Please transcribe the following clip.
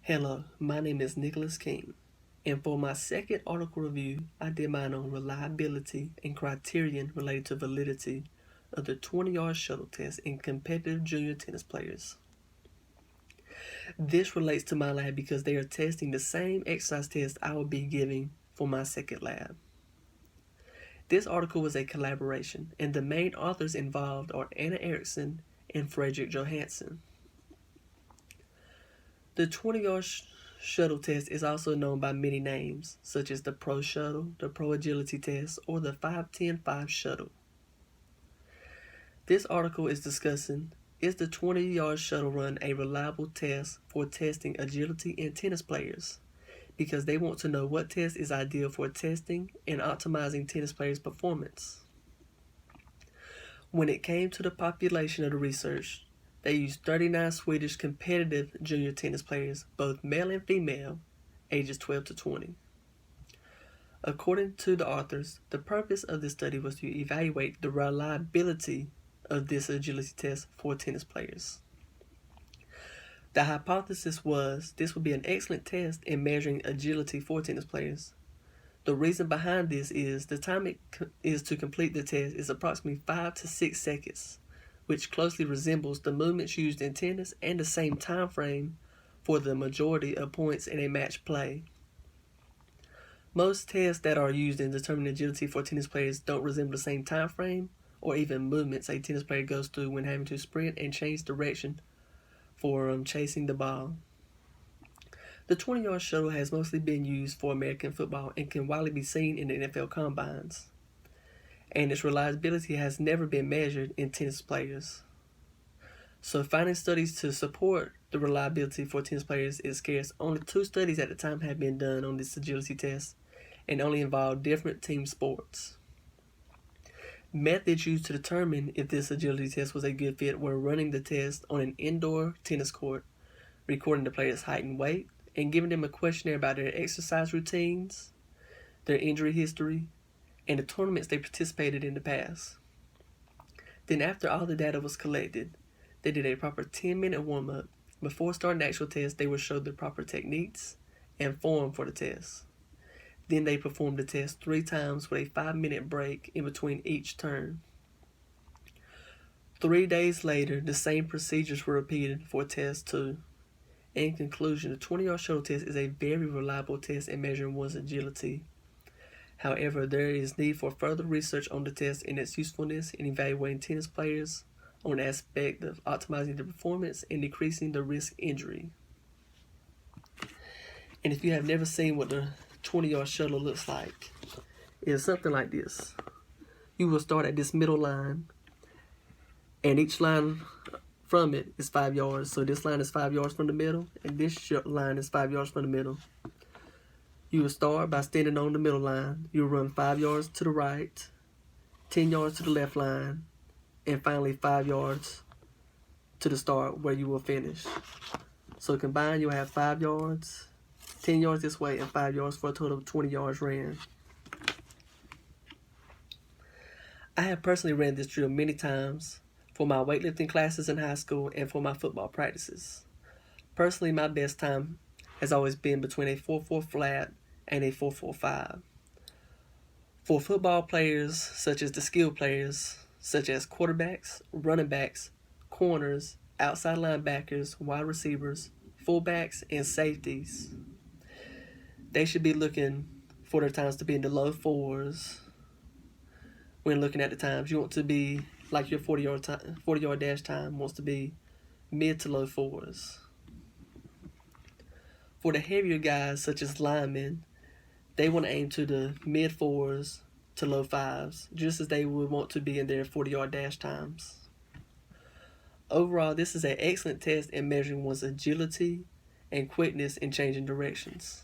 Hello, my name is Nicholas King, and for my second article review, I did mine on reliability and criterion related to validity of the 20-yard shuttle test in competitive junior tennis players. This relates to my lab because they are testing the same exercise test I will be giving for my second lab. This article was a collaboration, and the main authors involved are Anna Eriksson and Fredrik Johansson. The 20-yard shuttle test is also known by many names, such as the Pro Shuttle, the Pro Agility Test, or the 5-10-5 Shuttle. This article is discussing, is the 20-yard shuttle run a reliable test for testing agility in tennis players? Because they want to know what test is ideal for testing and optimizing tennis players' performance. When it came to the population of the research, they used 39 Swedish competitive junior tennis players, both male and female, ages 12 to 20. According to the authors, the purpose of this study was to evaluate the reliability of this agility test for tennis players. The hypothesis was this would be an excellent test in measuring agility for tennis players. The reason behind this is the time it is to complete the test is approximately 5 to 6 seconds, which closely resembles the movements used in tennis and the same time frame for the majority of points in a match play. Most tests that are used in determining agility for tennis players don't resemble the same time frame or even movements a tennis player goes through when having to sprint and change direction for chasing the ball. The 20-yard shuttle has mostly been used for American football and can widely be seen in the NFL combines, and its reliability has never been measured in tennis players. So finding studies to support the reliability for tennis players is scarce. Only 2 studies at the time have been done on this agility test and only involve different team sports. Methods used to determine if this agility test was a good fit were running the test on an indoor tennis court, recording the player's height and weight, and giving them a questionnaire about their exercise routines, their injury history, and the tournaments they participated in the past. Then after all the data was collected, they did a proper 10-minute warm-up. Before starting the actual test, they were showed the proper techniques and form for the test. Then they performed the test 3 times with a 5-minute break in between each turn. 3 days later, the same procedures were repeated for test 2. In conclusion, the 20-yard shuttle test is a very reliable test in measuring one's agility. However, there is need for further research on the test and its usefulness in evaluating tennis players on the aspect of optimizing their performance and decreasing the risk injury. And if you have never seen what the 20-yard shuttle looks like, it's something like this. You will start at this middle line, and each line from it is 5 yards. So this line is 5 yards from the middle, and this line is 5 yards from the middle. You will start by standing on the middle line. You'll run 5 yards to the right, 10 yards to the left line, and finally 5 yards to the start where you will finish. So combined, you'll have 5 yards, 10 yards this way, and 5 yards for a total of 20 yards ran. I have personally ran this drill many times for my weightlifting classes in high school and for my football practices. Personally, my best time has always been between a 4-4 flat and a 4-4-5. For football players, such as the skilled players, such as quarterbacks, running backs, corners, outside linebackers, wide receivers, fullbacks, and safeties, they should be looking for their times to be in the low 4s. When looking at the times, you want to be like your 40-yard dash time wants to be mid to low 4s. For the heavier guys, such as linemen, they want to aim to the mid 4s to low 5s, just as they would want to be in their 40-yard dash times. Overall, this is an excellent test in measuring one's agility and quickness in changing directions.